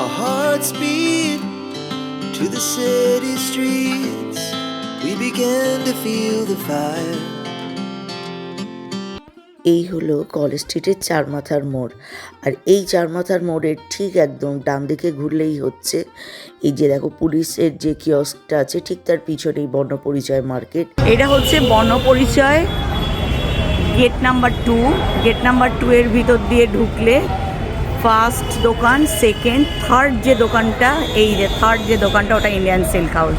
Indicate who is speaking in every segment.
Speaker 1: Our hearts beat to the city streets. We began to feel the fire.
Speaker 2: এই হলো college স্ট্রিটের চারমাথার মোড়। আর এই চারমাথার মোড়ের ঠিক একদম ডান দিকে ঘুরলেই হচ্ছে এই যে দেখো পুলিশের যে কিয়স্কটা আছে, ঠিক তার পিছনেই বর্ণপরিচয় মার্কেট। এটা হচ্ছে বর্ণপরিচয় গেট নাম্বার 2। গেট নাম্বার 2 এর ভিতর দিয়ে ঢুকলে ফার্স্ট দোকান, সেকেন্ড, থার্ড যে দোকানটা, এই যে থার্ড যে দোকানটা ওটা ইন্ডিয়ান সিল্ক হাউস।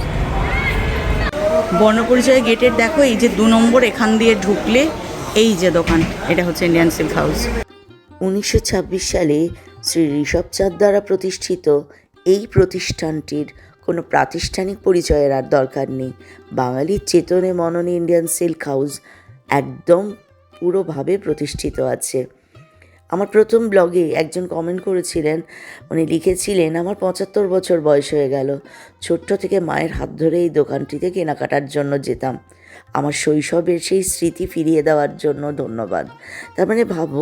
Speaker 2: বর্ণপরিচয় গেটের দেখো এই যে 2 নম্বর, এখান দিয়ে ঢুকলে এই যে দোকান, এটা হচ্ছে ইন্ডিয়ান সিল্ক হাউস। 1926 সালে শ্রী ঋষভচাঁদ দ্বারা প্রতিষ্ঠিত এই প্রতিষ্ঠানটির কোনো প্রাতিষ্ঠানিক পরিচয়ের আর দরকার নেই। বাঙালির চেতনে মননে ইন্ডিয়ান সিল্ক হাউস একদম পুরোভাবে প্রতিষ্ঠিত আছে। আমার প্রথম ব্লগে একজন কমেন্ট করেছিলেন, উনি লিখেছিলেন, আমার 75 বছর বয়স হয়ে গেল, ছোট্ট থেকে মায়ের হাত ধরে এই দোকানটিতে কেনাকাটার জন্য যেতাম। আমার শৈশবের সেই স্মৃতি ফিরিয়ে দেওয়ার জন্য ধন্যবাদ। তার মানে ভাবো,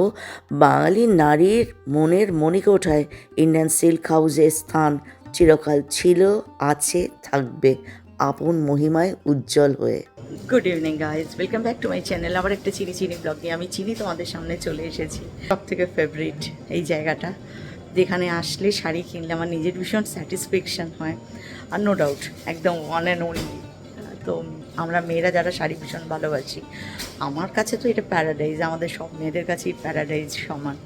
Speaker 2: বাঙালি নারীর মনের মণিকোঠায় ইন্ডিয়ান সিল্ক হাউসের স্থান চিরকাল ছিল, আছে, থাকবে আপন মহিমায় উজ্জ্বল হয়ে। Good evening guys, welcome back to my channel. আবার একটা চিনি ব্লগ নিয়ে আমি তোমাদের সামনে চলে এসেছি। সব থেকে ফেভারিট এই জায়গাটা, যেখানে আসলে শাড়ি কিনলে আমার নিজের ভীষণ স্যাটিসফ্যাকশান হয়। আর নো ডাউট একদম ওয়ান অ্যান্ড অনলি। তো আমরা মেয়েরা যারা শাড়ি ভীষণ ভালোবাসি, আমার কাছে তো এটা প্যারাডাইজ, আমাদের সব মেয়েদের কাছেই প্যারাডাইজ সমান,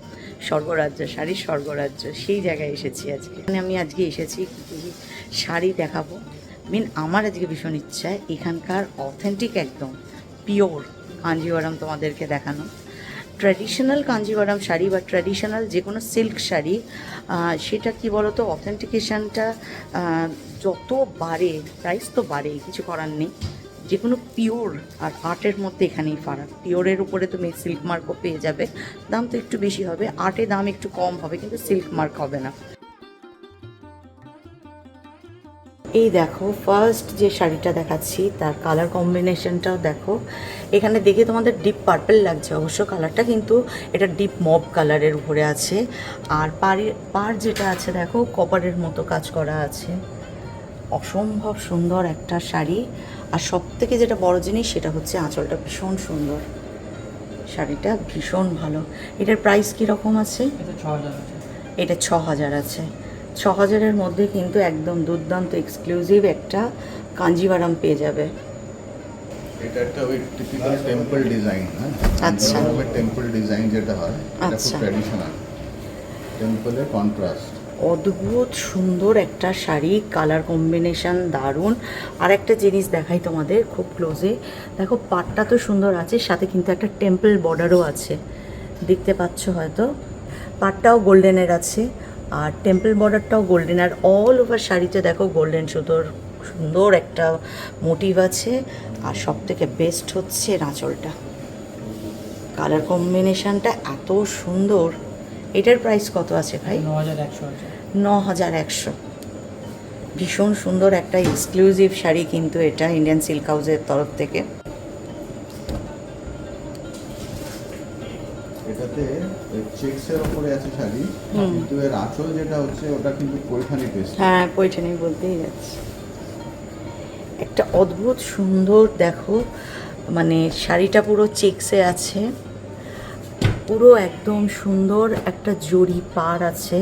Speaker 2: স্বর্গরাজ্য, শাড়ির স্বর্গরাজ্য। সেই জায়গায় এসেছি আজকে। আমি আজকে এসেছি শাড়ি দেখাবো। আমার আজকে ভীষণ ইচ্ছা এখানকার অথেন্টিক একদম পিওর কাঞ্জিভারাম তোমাদেরকে দেখানো। ট্র্যাডিশনাল কাঞ্জিভারাম শাড়ি বা ট্র্যাডিশনাল যে কোনো সিল্ক শাড়ি, সেটা কি বলতো, অথেন্টিকেশানটা যত বাড়ে প্রাইস তো বাড়েই, কিছু করার নেই। যে কোনো পিওর আর আর্টের মধ্যে এখানেই ফারাক। পিওরের উপরে তুমি সিল্ক মার্কও পেয়ে যাবে, দাম তো একটু বেশি হবে, আর্টে দাম একটু কম হবে, কিন্তু সিল্ক মার্ক হবে না। এই দেখো ফার্স্ট যে শাড়িটা দেখাচ্ছি তার কালার কম্বিনেশনটাও দেখো। এখানে দেখে তোমাদের ডিপ পার্পল লাগছে অবশ্য কালারটা, কিন্তু এটা ডিপ মব কালারের উপরে আছে। আর পার যেটা আছে দেখো কপারের মতো কাজ করা আছে। অসম্ভব সুন্দর একটা শাড়ি। আর সব থেকে যেটা বড় জিনিস সেটা হচ্ছে আঁচলটা ভীষণ সুন্দর, শাড়িটা ভীষণ ভালো। এটার প্রাইস কীরকম আছে? এটা 6000 আছে। 6000-এর মধ্যে কিন্তু একদম দুর্দান্ত এক্সক্লুসিভ একটা কাঞ্জিভারাম পেয়ে যাবে।
Speaker 3: এটা একটা ওই টিপিক্যাল টেম্পল ডিজাইন, হ্যাঁ।
Speaker 2: আচ্ছা,
Speaker 3: টেম্পল ডিজাইন যেটা হয়, এটা খুব ট্র্যাডিশনাল, টেম্পলের কন্ট্রাস্ট।
Speaker 2: অদ্ভুত সুন্দর একটা শাড়ি, কালার কম্বিনেশন দারুণ। আর একটা জিনিস দেখাই তোমাদের খুব ক্লোজে, দেখো পাটটা তো সুন্দর আছে, সাথে কিন্তু একটা টেম্পল বর্ডারও আছে, দেখতে পাচ্ছ হয়তো। পাটটাও গোল্ডেনের আছে আর টেম্পল বর্ডারটাও গোল্ডেন। আর অল ওভার শাড়িতে দেখো গোল্ডেন সুতোর সুন্দর একটা মোটিভ আছে। আর সব থেকে বেস্ট হচ্ছে আঁচলটা, কালার কম্বিনেশনটা এত সুন্দর। এটার প্রাইস কত আছে ভাই? 9100। ভীষণ সুন্দর একটা এক্সক্লুসিভ শাড়ি কিন্তু এটা ইন্ডিয়ান সিল্ক হাউসের তরফ থেকে।
Speaker 3: এটাতে চেকসের উপরে আছে শাড়ি, কিন্তু এর আঁচল যেটা হচ্ছে ওটা কিন্তু পৈঠানি পেস্ট।
Speaker 2: হ্যাঁ, পৈঠানি বলতেই যাচ্ছে। একটা অদ্ভুত সুন্দর দেখো, মানে শাড়িটা পুরো চেকসে আছে, পুরো একদম সুন্দর একটা জরি পার আছে।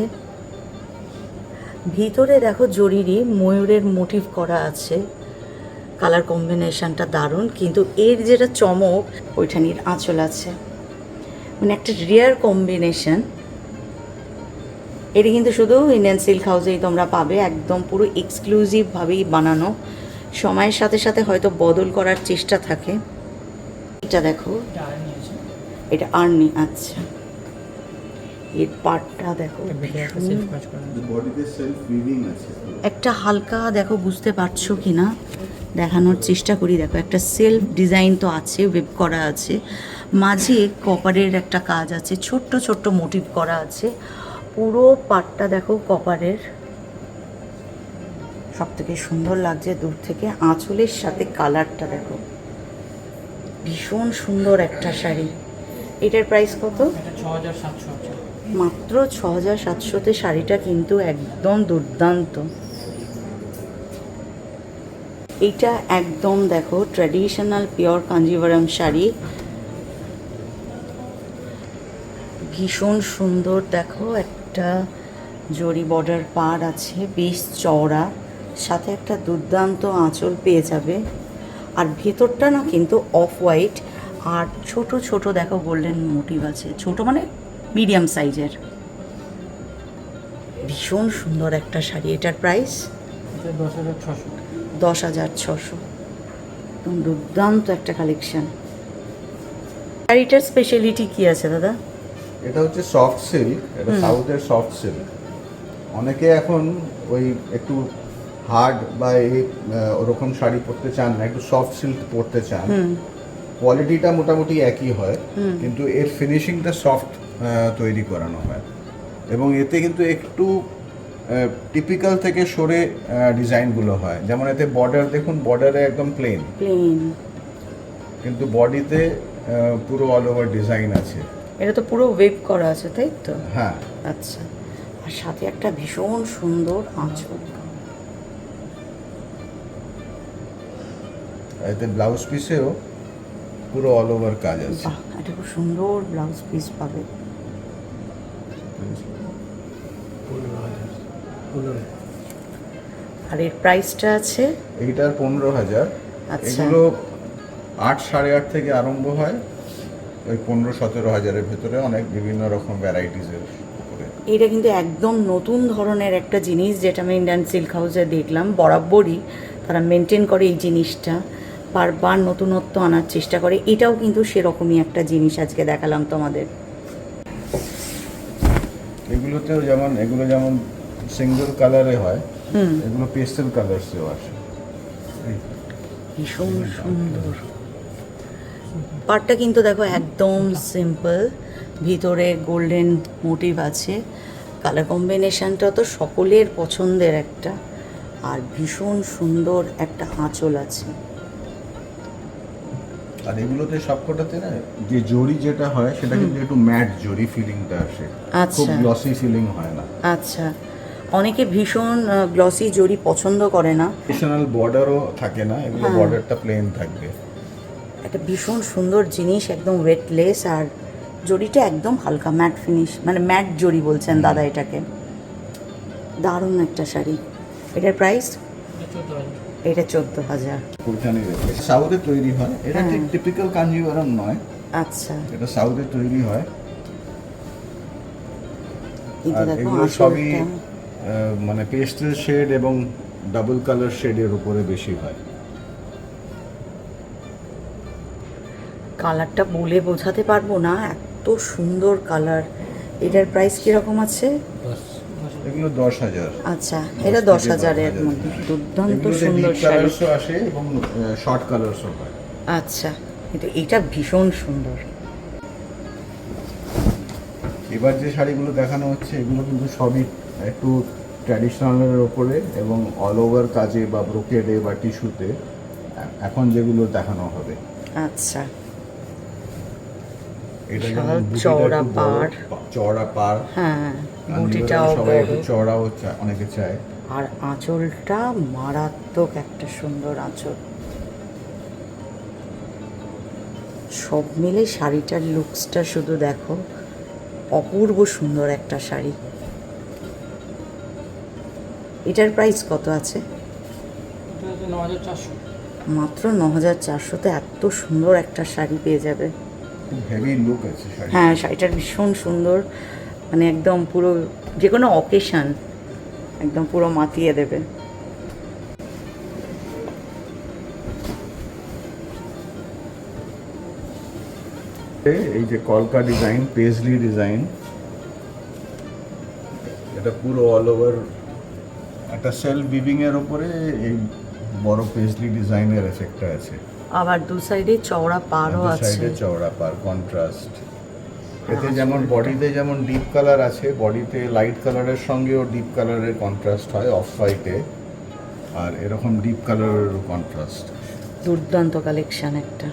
Speaker 2: ভিতরে দেখো জরিরই ময়ূরের মোটিভ করা আছে, কালার কম্বিনেশনটা দারুণ। কিন্তু এর যেটা চমক, পৈঠানির আঁচল আছে, মানে একটা রেয়ার কম্বিনেশন। এটা কিন্তু শুধু ইন্ডিয়ান সিল্ক হাউসেই তোমরা পাবে, একদম পুরো এক্সক্লুসিভভাবেই বানানো। সময়ের সাথে সাথে হয়তো বদল করার চেষ্টা থাকে। এটা দেখো, এটা আর্নি। আচ্ছা, এর পার্টটা দেখো, একটা হালকা দেখো, বুঝতে পারছো কি না দেখানোর চেষ্টা করি। দেখো একটা সেলফ ডিজাইন তো আছে, ওয়েব করা আছে, মাঝে কপারের একটা কাজ আছে, ছোট্ট ছোট্ট মোটিভ করা আছে। পুরো পাটটা দেখো কপারের, সব থেকে সুন্দর লাগছে দূর থেকে। আঁচলের সাথে কালারটা দেখো, ভীষণ সুন্দর একটা শাড়ি। এটার প্রাইস কত?
Speaker 4: 6700।
Speaker 2: মাত্র 6,700-তে শাড়িটা কিন্তু একদম দুর্দান্ত। এইটা একদম দেখো ট্র্যাডিশনাল পিওর কাঞ্জিভারাম শাড়ি, ভীষণ সুন্দর। দেখো একটা জরি বর্ডার পাড় আছে, বেশ চওড়া, সাথে একটা দুর্দান্ত আঁচল পেয়ে যাবে। আর ভেতরটা না কিন্তু অফ হোয়াইট, আর ছোট ছোট দেখো গোল্ডেন মোটিভ আছে, ছোট মানে মিডিয়াম সাইজের। ভীষণ সুন্দর একটা শাড়ি। এটার প্রাইস 10,600। একদম দুর্দান্ত একটা কালেকশন। শাড়িটার স্পেশালিটি কি আছে দাদা?
Speaker 3: এটা হচ্ছে সফট সিল্ক, এটা সাউথের সফট সিল্ক। অনেকে এখন ওই একটু হার্ড বা ওরকম শাড়ি পরতে চান না, একটু সফট সিল্ক পরতে চান। কোয়ালিটিটা মোটামুটি একই হয়, কিন্তু এর ফিনিশিংটা সফট তৈরি করানো হয়, এবং এতে কিন্তু একটু টিপিক্যাল থেকে সরে ডিজাইনগুলো হয়। যেমন এতে বর্ডার দেখুন, বর্ডারে একদম প্লেন, কিন্তু বডিতে পুরো অল ওভার ডিজাইন আছে।
Speaker 2: এটা তো পুরো ওয়েভ করা আছে, তাই তো?
Speaker 3: হ্যাঁ।
Speaker 2: আচ্ছা, আর সাথে একটা ভীষণ সুন্দর আঁচল।
Speaker 3: এতে ব্লাউজ পিসেও পুরো অল ওভার কাজ আছে।
Speaker 2: বাহ, এটা খুব সুন্দর ব্লাউজ পিস পাবে। আর এর প্রাইসটা আছে
Speaker 3: এইটার 15,000।
Speaker 2: আচ্ছা।
Speaker 3: এগুলো 8-8.5 থেকে আরম্ভ হয়, ওই 15-17,000-এর ভেতরে অনেক বিভিন্ন রকম ভ্যারাইটিসের উপরে।
Speaker 2: এটা কিন্তু একদম নতুন ধরনের একটা জিনিস, যেটা আমি ইন্ডিয়ান সিল্ক হাউসে দেখলাম। বরাবরই তারা মেনটেন করে এই জিনিসটা, বারবার নতুনত্ব আনার চেষ্টা করে। এটাও কিন্তু সেরকমই একটা জিনিস আজকে দেখালাম তোমাদের।
Speaker 3: এগুলোতেও যেমন, এগুলো যেমন সিঙ্গেল কালারে হয়, এগুলো পেস্টেল কালার্সেও আসে।
Speaker 2: ভীষণ সুন্দর। পাড়টা কিন্তু দেখো একদম সিম্পল, ভিতরে গোল্ডেন মোটিভ আছে। কালার কম্বিনেশনটা তো সকলের পছন্দের একটা, আর ভীষণ সুন্দর একটা আঁচল আছে।
Speaker 3: আর এগুলোতে সবকটাতে না যে জরি যেটা হয় সেটা কিন্তু একটু ম্যাট জরি ফিলিংটা আসে, খুব
Speaker 2: আচ্ছা।
Speaker 3: গ্লসি ফিলিং হয় না।
Speaker 2: আচ্ছা, অনেকে ভীষণ গ্লসি জরি পছন্দ করে না।
Speaker 3: ট্রেডিশনাল বর্ডারও থাকে না, এগুলো বর্ডারটা প্লেন থাকবে।
Speaker 2: একটা ভীষণ সুন্দর জিনিস, একদম ওয়েটলেস, আর জরিটা একদম হালকা ম্যাট ফিনিশ, মানে ম্যাট জরি বলছেন দাদা এটাকে। দারুণ একটা শাড়ি। এটার প্রাইস? এটা 14,000।
Speaker 3: ফুলটানি রেখে সাউথে তৈরি হয়, এটা ঠিক টিপিক্যাল কাঞ্জিভারাম নয়।
Speaker 2: আচ্ছা,
Speaker 3: এটা সাউথে তৈরি হয়।
Speaker 2: কিন্তু
Speaker 3: আর
Speaker 2: দেখো
Speaker 3: এগুলো সবই
Speaker 2: আঁচলটা
Speaker 3: মানে পেস্টেল শেড এবং ডাবল কালার শেডের উপরে বেশি হয়।
Speaker 2: কালারটা বলে বোঝাতে পারবো না, এত সুন্দর কালার। এটার প্রাইস কিরকম আছে?
Speaker 3: এগুলো 10,000।
Speaker 2: আচ্ছা, এটা 10,000-এর মধ্যে দুর্দান্ত সুন্দর শাড়ি।
Speaker 3: কালারসও আসে এবং শর্ট কালারসও হয়।
Speaker 2: আচ্ছা, কিন্তু এটা ভীষণ সুন্দর।
Speaker 3: এবার যে শাড়িগুলো দেখানো হচ্ছে এগুলো কিন্তু সবই একটু ট্র্যাডিশনালের ওপরে এবং অল ওভার কাজে বা ব্রোকেডে বা টিস্যুতে এখন যেগুলো দেখানো হবে।
Speaker 2: আচ্ছা,
Speaker 3: এটা
Speaker 2: চওড়া পাড়,
Speaker 3: চওড়া পাড়,
Speaker 2: হ্যাঁ, বুটিটাও
Speaker 3: সবাই
Speaker 2: বড়,
Speaker 3: একটু চওড়াও অনেকে চায়।
Speaker 2: আর আঁচলটা মারাত্মক একটা সুন্দর আঁচল। সব মিলে শাড়িটার লুকসটা শুধু দেখো, অপূর্ব সুন্দর একটা শাড়ি। এটার প্রাইস কত আছে? মাত্র 9,400-তে এত সুন্দর একটা শাড়ি পেয়ে যাবে।
Speaker 3: খুব হেভি লুক আছে শাড়ি।
Speaker 2: হ্যাঁ, শাড়িটার ভীষণ সুন্দর, মানে একদম পুরো যে কোনো অকেশন একদম পুরো মাতিয়ে দেবে।
Speaker 3: এই যে কলকা ডিজাইন, পেজলি ডিজাইন, এটা পুরো অল ওভার একটা সেলফ উইভিং এর উপরে এই বড় পেজলি ডিজাইনের এফেক্টটা আছে।
Speaker 2: আবার দু সাইডে চওড়া পাড়ও আছে।
Speaker 3: সাইডে চওড়া পাড়, কন্ট্রাস্ট। এতে যেমন বডিতে যেমন ডিপ কালার আছে, বডিতে লাইট কালারের সঙ্গেও ডিপ কালারের কন্ট্রাস্ট হয় অফ হোয়াইটে, আর এরকম ডিপ কালারেরও কন্ট্রাস্ট।
Speaker 2: দুর্দান্ত কালেকশন একটা।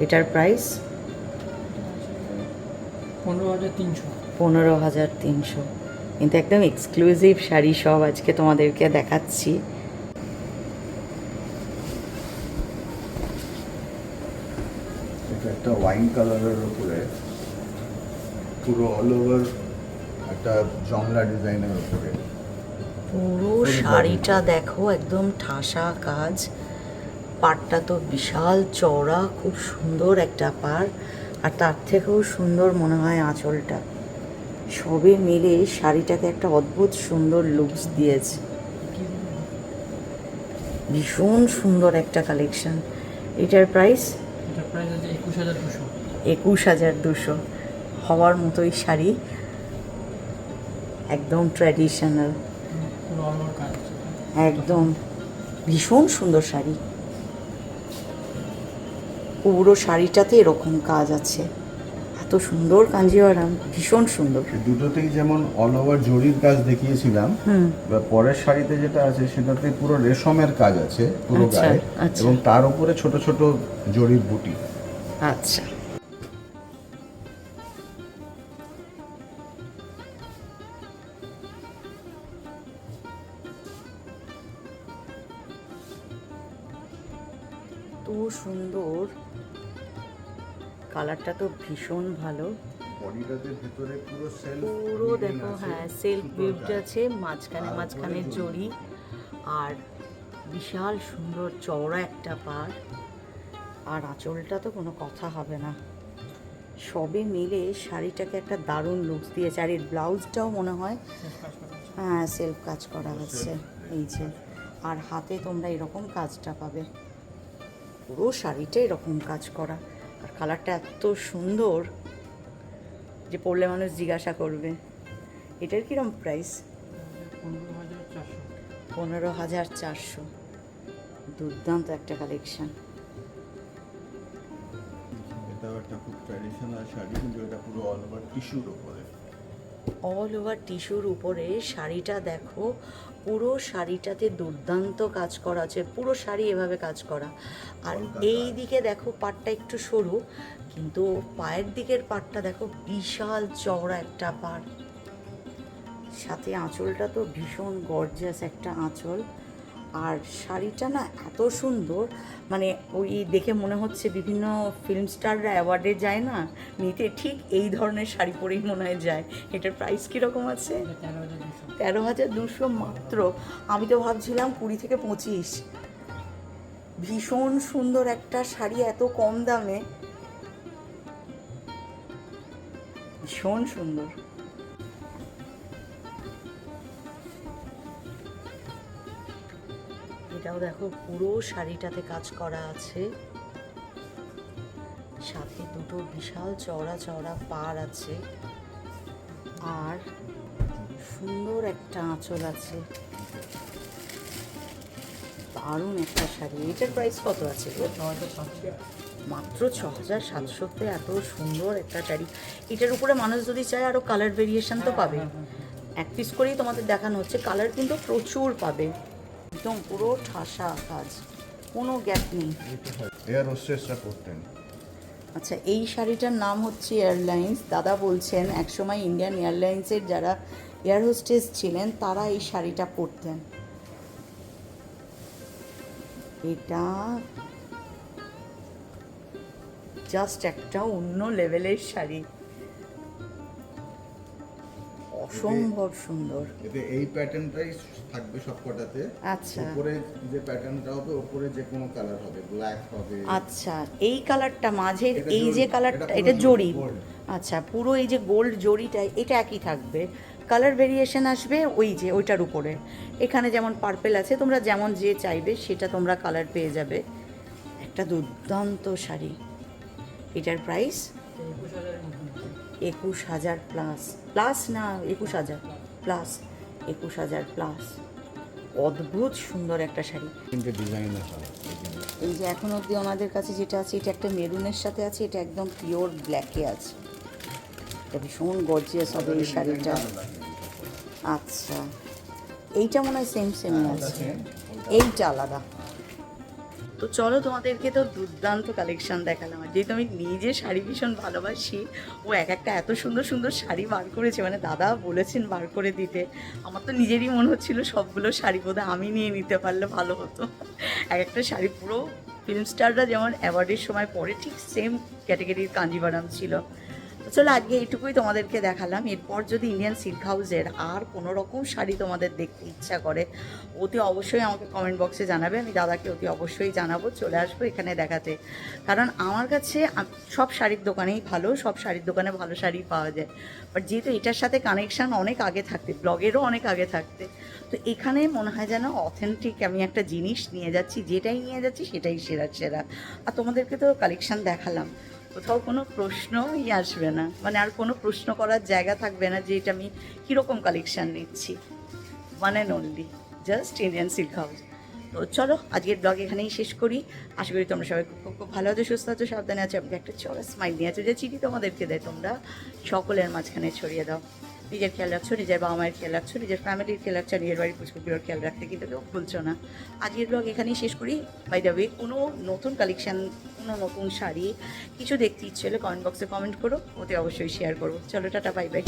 Speaker 2: এটার প্রাইস?
Speaker 4: 15,300।
Speaker 2: 15,300। কিন্তু একদম এক্সক্লুসিভ শাড়ি সব আজকে তোমাদেরকে দেখাচ্ছি।
Speaker 3: এটা একটা ওয়াইন কালারের উপরে পুরো অল ওভার একটা জংলা ডিজাইনের উপরে
Speaker 2: পুরো শাড়িটা দেখো একদম ঠাসা কাজ, পাড়টা তো বিশাল চওড়া, খুব সুন্দর একটা পাড়, আর তার থেকেও সুন্দর মনে হয় আঁচলটা। সবে মিলে শাড়িটাকে একটা অদ্ভুত সুন্দর লুকস দিয়েছে। ভীষণ সুন্দর একটা কালেকশন। এটার প্রাইস 21,200। হওয়ার মতোই শাড়ি, একদম ট্র্যাডিশনাল, একদম ভীষণ সুন্দর শাড়ি। পুরো শাড়িটাতে এরকম কাজ আছে, এত সুন্দর কাঞ্জিভারাম, ভীষণ সুন্দর।
Speaker 3: দুটোতেই যেমন অল ওভার জরির কাজ দেখিয়েছিলাম, বা পরের শাড়িতে যেটা আছে সেটাতে পুরো রেশমের কাজ আছে পুরো
Speaker 2: আচ্ছা,
Speaker 3: গায়ে,
Speaker 2: আচ্ছা।
Speaker 3: এবং তার উপরে ছোট ছোট জরির বুটি।
Speaker 2: আচ্ছা, তো সুন্দর, কালারটা তো ভীষণ ভালো।
Speaker 3: বডিটাতে ভিতরে পুরো সেলফ
Speaker 2: পুরো দেখো, হ্যাঁ সেলফ উইভড আছে, মাঝখানে মাঝখানে জড়ি, আর বিশাল সুন্দর চওড়া একটা পাড়, আর আঁচলটা তো কোনো কথা হবে না। সবে মিলে শাড়িটাকে একটা দারুণ লুকস দিয়েছে। আর এর ব্লাউজটাও মনে হয় হ্যাঁ সেলফ কাজ করা আছে, এই যে, আর হাতে তোমরা এরকম কাজটা পাবে। পুরো শাড়িটা এরকম কাজ করা, আর কালারটা এত সুন্দর যে পরলে মানুষ জিজ্ঞাসা করবে। এটার কিরম প্রাইস? 15,400। দুর্দান্ত একটা কালেকশন।
Speaker 3: এটাও একটা খুব ট্র্যাডিশনাল শাড়ি, কিন্তু এটা পুরো অল ওভার টিস্যুর উপরে।
Speaker 2: অল ওভার টিস্যুর উপরে শাড়িটা দেখো, পুরো শাড়িটাতে দুর্দান্ত কাজ করা আছে, পুরো শাড়ি এভাবে কাজ করা। আর এই দিকে দেখো পাড়টা একটু সরু, কিন্তু পায়ের দিকের পাড়টা দেখো বিশাল চওড়া একটা পাড়, সাথে আঁচলটা তো ভীষণ গর্জিয়াস একটা আঁচল। আর শাড়িটা না এত সুন্দর, মানে ওই দেখে মনে হচ্ছে বিভিন্ন ফিল্ম স্টাররা অ্যাওয়ার্ডে যায় না নিতে, ঠিক এই ধরনের শাড়ি পরেই মনে হয় যায়। এটার প্রাইস কীরকম আছে? 13,200 মাত্র। আমি তো ভাবছিলাম 20 থেকে 25। ভীষণ সুন্দর একটা শাড়ি এত কম দামে, ভীষণ সুন্দর। এটাও দেখো পুরো শাড়িটাতে কাজ করা আছে, সাথে দুটো বিশাল চওড়া চওড়া পাড় আছে, আর সুন্দর একটা আঁচল আছে। দারুণ একটা শাড়ি। এটার প্রাইস কত আছে? মাত্র 6,700-তে এত সুন্দর একটা শাড়ি। এটার উপরে মানুষ যদি চায় আরও কালার ভেরিয়েশন তো পাবে। এক পিস করেই তোমাদের দেখানো হচ্ছে, কালার কিন্তু প্রচুর পাবে। একদম পুরো ঠাসা কাজ, কোনো গ্যাপ নেই।
Speaker 3: এয়ার হোস্টেসরা পরতেন।
Speaker 2: আচ্ছা, এই শাড়িটার নাম হচ্ছে এয়ারলাইন্স। দাদা বলছেন একসময় ইন্ডিয়ান এয়ারলাইন্সের যারা এয়ার হোস্টেস ছিলেন তারা এই শাড়িটা পরতেন। এটা জাস্ট একটা অন্য লেভেলের শাড়ি, অসম্ভব সুন্দর।
Speaker 3: এতে এই প্যাটার্নটাই থাকবে সবকটাতে।
Speaker 2: আচ্ছা,
Speaker 3: উপরে যে প্যাটার্নটা হবে, উপরে যে কোনো কালার হবে, ব্ল্যাক হবে।
Speaker 2: আচ্ছা, এই কালারটা মাঝের
Speaker 3: এটা
Speaker 2: এই
Speaker 3: জরি,
Speaker 2: যে
Speaker 3: এটা
Speaker 2: কালারটা,
Speaker 3: পুরো
Speaker 2: এটা জরি।
Speaker 3: gold।
Speaker 2: আচ্ছা, পুরো এই যে গোল্ড জরিটা এটা একই থাকবে, কালার ভেরিয়েশন আসবে ওই যে ওইটার উপরে। এখানে যেমন পার্পেল আছে, তোমরা যেমন যে চাইবে সেটা তোমরা কালার পেয়ে যাবে। একটা দুর্দান্ত শাড়ি। এটার প্রাইস 21,000 প্লাস। প্লাস না, 21,000 প্লাস, 21,000 প্লাস। অদ্ভুত সুন্দর একটা শাড়ি।
Speaker 3: তিনটে ডিজাইনের হয়।
Speaker 2: এই যে এখন অবধি ওনাদের কাছে যেটা আছে, এটা একটা মেরুনের সাথে আছে, এটা একদম পিওর ব্ল্যাকে আছে। এটা ভীষণ গর্জিয়াস হবে এই শাড়িটা। আচ্ছা, এইটা মনে হয় সেম সেমই আছে, এইটা আলাদা। তো চলো তোমাদেরকে তো দুর্দান্ত কালেকশন দেখালাম, আর যেহেতু আমি নিজে শাড়ি ভীষণ ভালোবাসি, ও এক একটা এত সুন্দর সুন্দর শাড়ি বার করেছে, মানে দাদা বলেছেন বার করে দিতে। আমার তো নিজেরই মনে হচ্ছিল সবগুলো শাড়ি বোধহয় আমি নিয়ে নিতে পারলে ভালো হতো। এক একটা শাড়ি পুরো ফিল্ম স্টাররা যেমন অ্যাওয়ার্ডের সময় পরে ঠিক সেম ক্যাটাগরির কাঞ্জিভারাম ছিল। চলো আজকে এইটুকুই তোমাদেরকে দেখালাম। এরপর যদি ইন্ডিয়ান সিল্ক হাউসের আর কোনো রকম শাড়ি তোমাদের দেখতে ইচ্ছা করে, অতি অবশ্যই আমাকে কমেন্ট বক্সে জানাবে, আমি দাদাকে অতি অবশ্যই জানাবো, চলে আসবো এখানে দেখাতে। কারণ আমার কাছে সব শাড়ির দোকানেই ভালো, সব শাড়ির দোকানে ভালো শাড়ি পাওয়া যায়, বাট যেহেতু এটার সাথে কানেকশান অনেক আগে থাকতে, ব্লগেরও অনেক আগে থাকতে, তো এখানে মনে হয় যেন অথেন্টিক আমি একটা জিনিস নিয়ে যাচ্ছি, যেটাই নিয়ে যাচ্ছি সেটাই সেরা সেরা। আর তোমাদেরকে তো কালেকশান দেখালাম, কোথাও কোনো প্রশ্নই আসবে না, মানে আর কোনো প্রশ্ন করার জায়গা থাকবে না যে এটা আমি কীরকম কালেকশান নিচ্ছি, one and only just Indian silk house. তো চলো আজকের ব্লগ এখানেই শেষ করি। আশা করি তোমরা সবাই খুব খুব ভালো আছো, সুস্থ আছো, সাবধানে আছো। আমাকে একটা চড়া স্মাইল নিয়ে আছো, যে চিঠি তোমাদেরকে দেয় তোমরা সকলের মাঝখানে ছড়িয়ে দাও। নিজের খেয়াল রাখছো, নিজের বাবা মায়ের খেয়াল রাখছো, নিজের ফ্যামিলির খেয়াল রাখছো, নিজের বাড়ির পুষ্পগুলোর খেয়াল রাখতে কিন্তু কেউ ভুলছো না। আজকের ব্লগ এখানেই শেষ করি। বাই দ্য ওয়ে, কোনো নতুন কালেকশান, কোনো নতুন শাড়ি কিছু দেখতে ইচ্ছে হলে কমেন্ট বক্সে কমেন্ট করো, ওতে অবশ্যই শেয়ার করবো। চলো টাটা, বাই বাই।